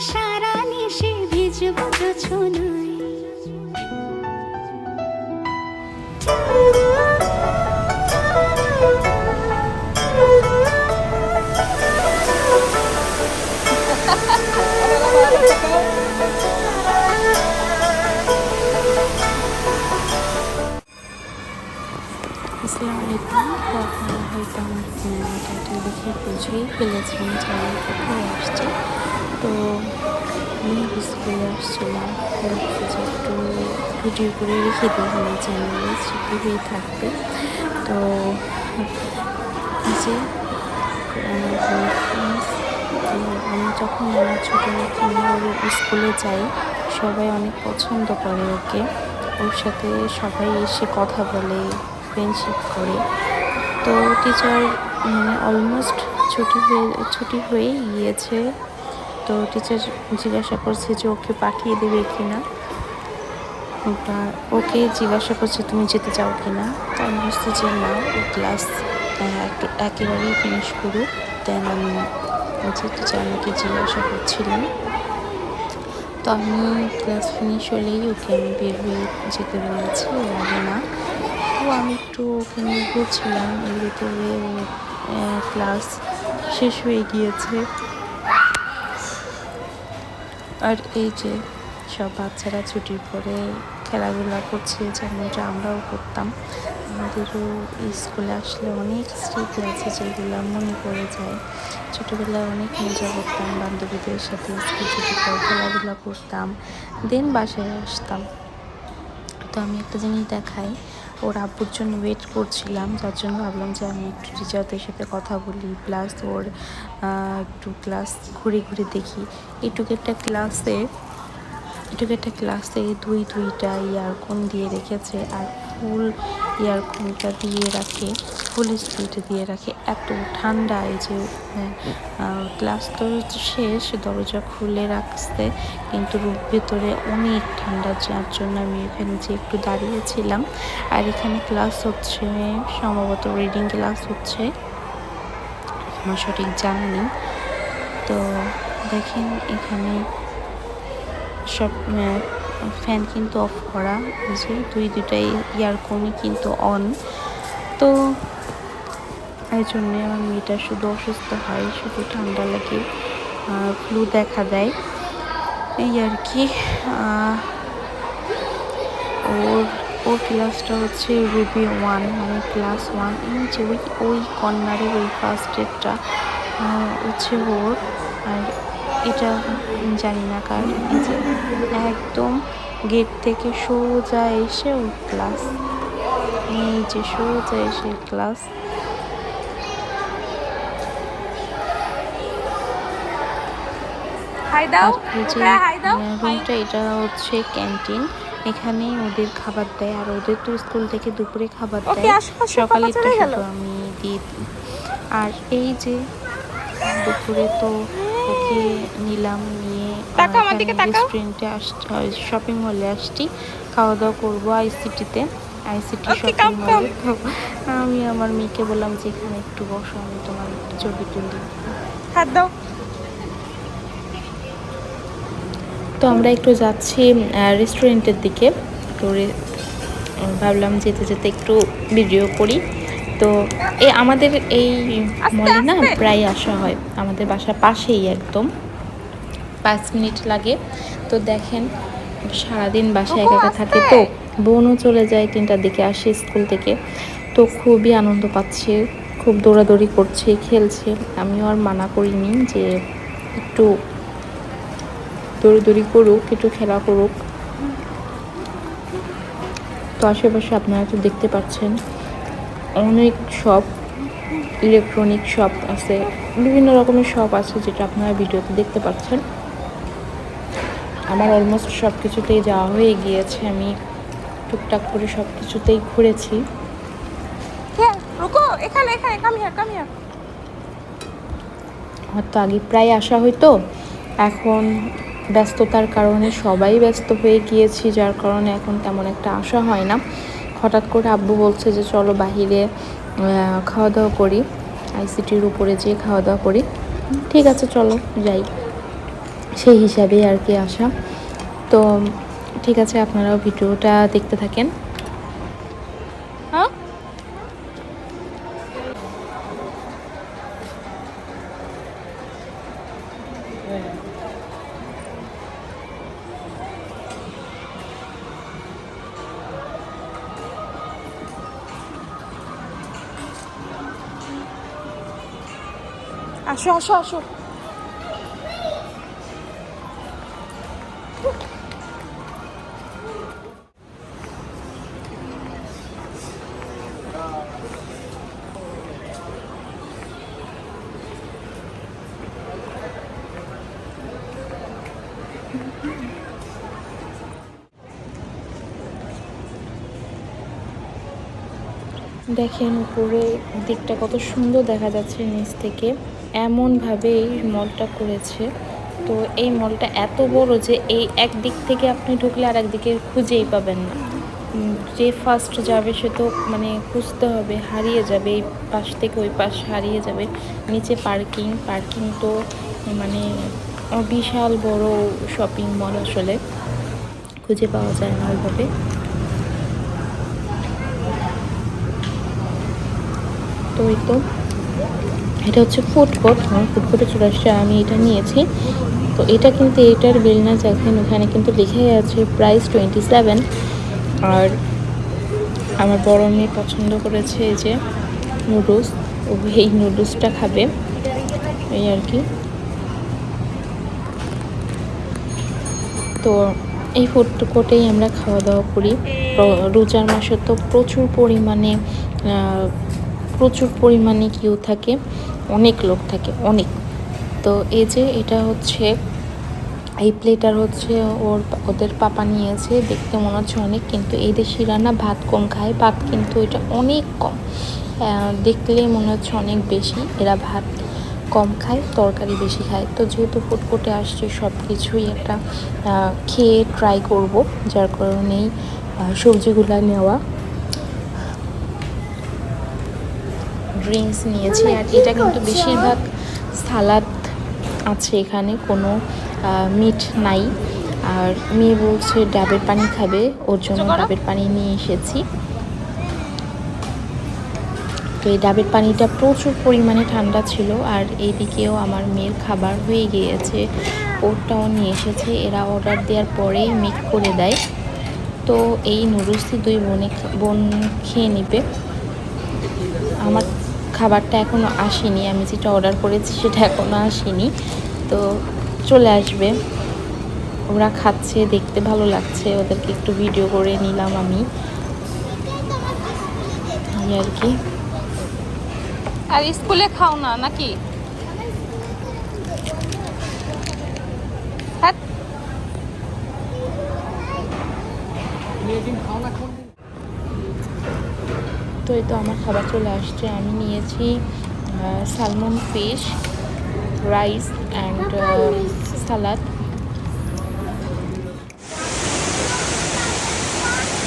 সারা নিশে ভিজব জোছনায়। আসসালামু আলাইকুম। তো আপনারা হয়তো আমার টাইটেল দেখে বুঝেই ফেলেছেন যে আমি কোথায় আসছি। তো আমি স্কুলে আসছিলাম, ভাবছি যে একটু ভিডিও করে রেখে দিই আমার চ্যানেলে, স্মৃতি হয়ে থাকবে। তো এই যে আমার ফ্রেন্ডস, আমি যখন আমার ছোটো মেয়েকে নিয়ে ওর স্কুলে যাই, সবাই অনেক পছন্দ করে ওকে। ওর সাথে সবাই এসে কথা বলে, ফ্রেন্ডশিপ করে। তো টিচার অলমোস্ট ছুটি হয়ে গিয়েছে। তো টিচার জিজ্ঞাসা করছে যে ওকে পাঠিয়ে দেবে কি না, বা ওকে জিজ্ঞাসা করছে তুমি যেতে চাও কি না। তো আমি বুঝতে যে না, ও ক্লাস একেবারেই ফিনিশ করুক। দেন আমি যে টিচার আমাকে জিজ্ঞাসা করছিলেন। তো আমি ক্লাস ফিনিশ হলেই ওকে আমি বের হয়ে যেতে বলেছি, এর আগে না। তো আমি একটু ওকে নিয়ে ঘুরছিলাম, এর ভিতরে ক্লাস শেষ হয়ে গিয়েছে। আর এই যে সব বাচ্চারা ছুটির পরে খেলাধুলা করছে, যেমনটা আমরাও করতাম। আমাদেরও স্কুলে আসলে অনেক স্মৃতি আছে যেগুলো মনে পড়ে যায়। ছোটোবেলায় অনেক মজা করতাম, বান্ধবীদের সাথে স্কুল ছুটির পর খেলাধুলা করতাম, দেন বাসায় আসতাম। তো আমি একটা জিনিস দেখাই, ওর আব্বুর জন্য ওয়েট করছিলাম, যার জন্য ভাবলাম যে আমি একটু টিচারদের সাথে কথা বলি, প্লাস ওর একটু ক্লাস ঘুরে ঘুরে দেখি। এটুকু একটা ক্লাসে দুইটা ইয়ারফোন দিয়ে রেখেছে, আর ফুল ইয়ারফোনটা দিয়ে রাখে, ফুল স্পিডে দিয়ে রাখে। এত ঠান্ডা, এই যে ক্লাস তো শেষ, দরজা খুলে রাখছে, কিন্তু রুম ভেতরে অনেক ঠান্ডা, যার জন্য আমি এখানে যে একটু দাঁড়িয়েছিলাম। আর এখানে ক্লাস হচ্ছে, সম্ভবত রিডিং ক্লাস হচ্ছে, আমার সঠিক জানা নেই। তো দেখেন এখানে সব ফ্যান কিন্তু অফ করা, যে দুইটাই ইয়ারফোনই কিন্তু অন। তো এই জন্যে আমার মেয়েটা শুধু অসুস্থ হয়, শুধু ঠান্ডা লাগে, ফ্লু দেখা দেয়, এই আর কি। ওর ক্লাসটা হচ্ছে রুবি 1, মানে ক্লাস 1। এই যে ওই কর্নারে ওই ফার্স্ট ডেটটা হচ্ছে ওর। আর এটা জানি না কার। এই যে একদম গেট থেকে সোজা এসে ওর ক্লাস, এই যে সোজা এসে ক্লাস। রুমটা, এটা হচ্ছে ক্যান্টিন, এখানে ওদের খাবার দেয়। আর ওদের তো স্কুল থেকে দুপুরে খাবার দেয়, সকালেরটা শুধু আমি দিই। আর এই যে দুপুরে তো ওকে নিলাম, নিয়ে রেস্টুরেন্টে শপিং মলে আসছি, খাওয়া দাওয়া করবো আইসিটি শপিং মলে। তো আমি আমার মেয়েকে বললাম যে এখানে একটু বসো, আমি তোমার একটু ছবি তুলি। হাত দাও। তো আমরা একটু যাচ্ছি রেস্টুরেন্টের দিকে। তো ভাবলাম যেতে যেতে একটু ভিডিও করি। তো আমাদের এই মলে না প্রায় আসা হয়, আমাদের বাসার পাশেই, একদম 5 মিনিট লাগে। তো দেখেন সারাদিন বাসায় একা থাকে, তো বোনও চলে যায় 3টার দিকে, আসে স্কুল থেকে। তো খুবই আনন্দ পাচ্ছে, খুব দৌড়াদৌড়ি করছে, খেলছে। আমিও আর মানা করিনি যে একটু দৌড়াদৌড়ি করুক, একটু খেলা করুক। তো আশেপাশে আপনারা তো দেখতে পাচ্ছেন অনেক শপ, ইলেকট্রনিক শপ আছে, বিভিন্ন রকমের শপ আছে, যেটা আপনারা ভিডিওতে দেখতে পাচ্ছেন। আমার অলমোস্ট সব কিছুতেই যাওয়া হয়ে গিয়েছে, আমি টুকটাক করে সব কিছুতেই ঘুরেছি। হয়তো আগে প্রায় আসা হইতো, এখন ব্যস্ততার কারণে সবাই ব্যস্ত হয়ে গিয়েছি, যার কারণে এখন তেমন একটা আসা হয় না। হঠাৎ করে আব্বু বলছে যে চলো বাহিরে খাওয়া দাওয়া করি, আইসিটির উপরে যেয়ে খাওয়া দাওয়া করি। ঠিক আছে চলো যাই। সেই হিসাবেই আর কি আসা। তো ঠিক আছে, আপনারাও ভিডিওটা দেখতে থাকেন। হ্যাঁ, আসো আসো আসো। দেখেন উপরে দিকটা কত সুন্দর দেখা যাচ্ছে নিচ থেকে, এমনভাবে এই মলটা করেছে। তো এই মলটা এত বড় যে এই এক দিক থেকে আপনি ঢুকলে আর একদিকে খুঁজেই পাবেন না। যে ফার্স্ট যাবে সে তো মানে খুঁজতে হবে, হারিয়ে যাবে, এই পাশ থেকে ওই পাশ হারিয়ে যাবে। নিচে পার্কিং তো মানে বিশাল বড় শপিং মল, আসলে খুঁজে পাওয়া যায় না ওইভাবে। তো এই তো এটা হচ্ছে ফুড কোর্ট। আমার ফুড কোর্টে চলে আসছে, আমি এটা নিয়েছি। তো এটা কিন্তু এটার বিল না, দেখেন ওখানে কিন্তু লিখেই আছে প্রাইস 27। আর আমার বড় মেয়ে পছন্দ করেছে এই যে নুডলস, ও এই নুডলসটা খাবে, এই আর কি। তো এই ফুড কোর্টেই আমরা খাওয়া দাওয়া করি। রোজার মাসে তো প্রচুর পরিমাণে কিউ থাকে, অনেক লোক থাকে, অনেক। তো এই যে এটা হচ্ছে এই প্লেটার হচ্ছে ওদের পাপা নিয়েছে, দেখতে মনে হচ্ছে অনেক, কিন্তু এই দেশিরা না ভাত কম খায়, ভাত কিন্তু এটা অনেক কম, দেখলে মনে হচ্ছে অনেক বেশি, এরা ভাত কম খায়, তরকারি বেশি খায়। তো যেহেতু ফুড কোর্টে আসছে সব কিছুই একটা খেয়ে ট্রাই করব, যার কারণেই সবজিগুলো নেওয়া। ড্রিঙ্কস নিয়েছি, আর এটা কিন্তু বেশিরভাগ সালাদ আছে, এখানে কোনো মিট নাই। আর মেয়ে বলছে ডাবের পানি খাবে, ওর জন্য ডাবের পানি নিয়ে এসেছি। তো এই ডাবের পানিটা প্রচুর পরিমাণে ঠান্ডা ছিল। আর এইদিকেও আমার মেয়ের খাবার হয়ে গিয়েছে, ওরটাও নিয়ে এসেছে, এরা অর্ডার দেওয়ার পরেই মেক করে দেয়। তো এই নুডলসটি বোন খেয়ে নেবে। আমার খাবারটা এখনও আসেনি, আমি যেটা অর্ডার করেছি সেটা এখনও আসেনি, তো চলে আসবে। ওরা খাচ্ছে, দেখতে ভালো লাগছে, ওদেরকে একটু ভিডিও করে নিলাম আমি, এই আর কি। আর স্কুলে খাও না নাকি? তো এই তো আমার খাবার চলে আসছে, আমি নিয়েছি সালমন ফিশ, রাইস অ্যান্ড সালাদ।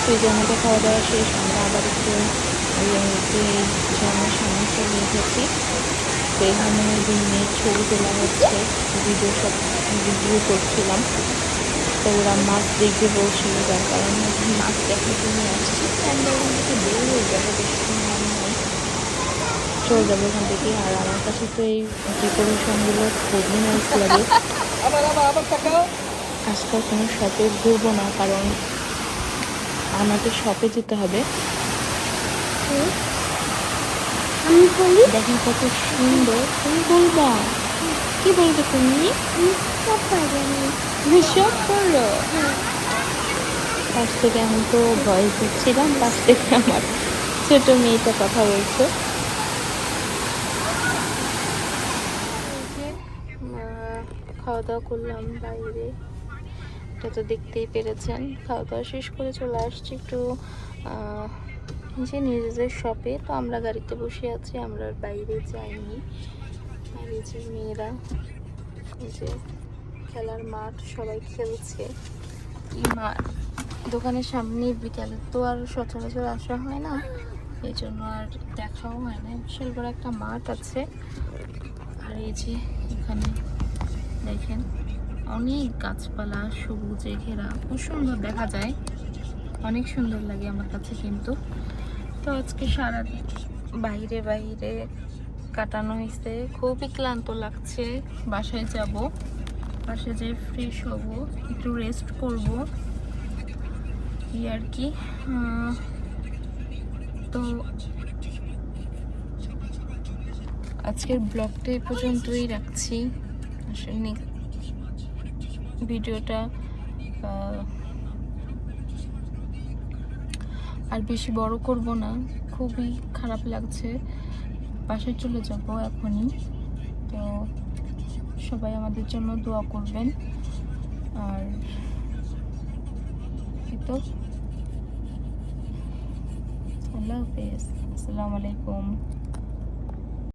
তো এই যে আমাদের খাওয়া দাওয়া শেষ, আমরা আবার একটু আমার সামনে চলে এসেছি। তো এখানে দিনের ছবি তোলা হচ্ছে, ভিডিও করছিলাম। তো ওরা মাছ দেখবে বলছিল, যার কারণে মাছ দেখার জন্য আসছি। আমরা এখান থেকে বের হয়ে যাবো, বেশিক্ষণ আমি নাই, চলে যাবো এখান থেকে। আর আমার কাছে তো এই ডেকোরেশনগুলো খুবই নাইস লাগে। আজকাল কোনো শপে ঘুরবো না, কারণ আমাকে শপে যেতে হবে। দেখেন কত সুন্দর, তুমি বলবা কি বলবে তুমি? সব করো। পাশ থেকে আমি তো ভয়েস দিচ্ছিলাম, পাশ থেকে আমার ছোট মেয়েটা কথা বলছে। খাওয়া দাওয়া করলাম বাইরে, এটা তো দেখতেই পেরেছেন। খাওয়া দাওয়া শেষ করে চলে আসছি একটু নিজেদের শপে। তো আমরা গাড়িতে বসে আছি, আমরা বাইরে যাইনি। আর এই যে মেয়েরা, এই যে খেলার মাঠ, সবাই খেলছে। দোকানের সামনে বিকালে তো আর সচরাচর আসা হয় না, এই জন্য আর দেখাও হয় না। বিশাল বড় একটা মাঠ আছে। আর এই যে এখানে দেখেন অনেক গাছপালা সবুজে ঘেরা, খুব সুন্দর দেখা যায়, অনেক সুন্দর লাগে আমার কাছে। কিন্তু তো আজকে সারা বাইরে বাইরে কাটানো হয়েছে, খুবই ক্লান্ত লাগছে। বাসায় যাব, বাসায় যেয়ে ফ্রেশ হব, একটু রেস্ট করব, এই আর কি। তো আজকের ব্লগটা এই পর্যন্তই রাখছি। আসলে ভিডিওটা আর বেশি বড় করব না, খুবই খারাপ লাগছে। বাসায় চলে যাব এখনই। তো সবাই আমাদের জন্য দোয়া করবেন। আর এই তো, আল্লাহ হাফেজ, আসসালামু আলাইকুম।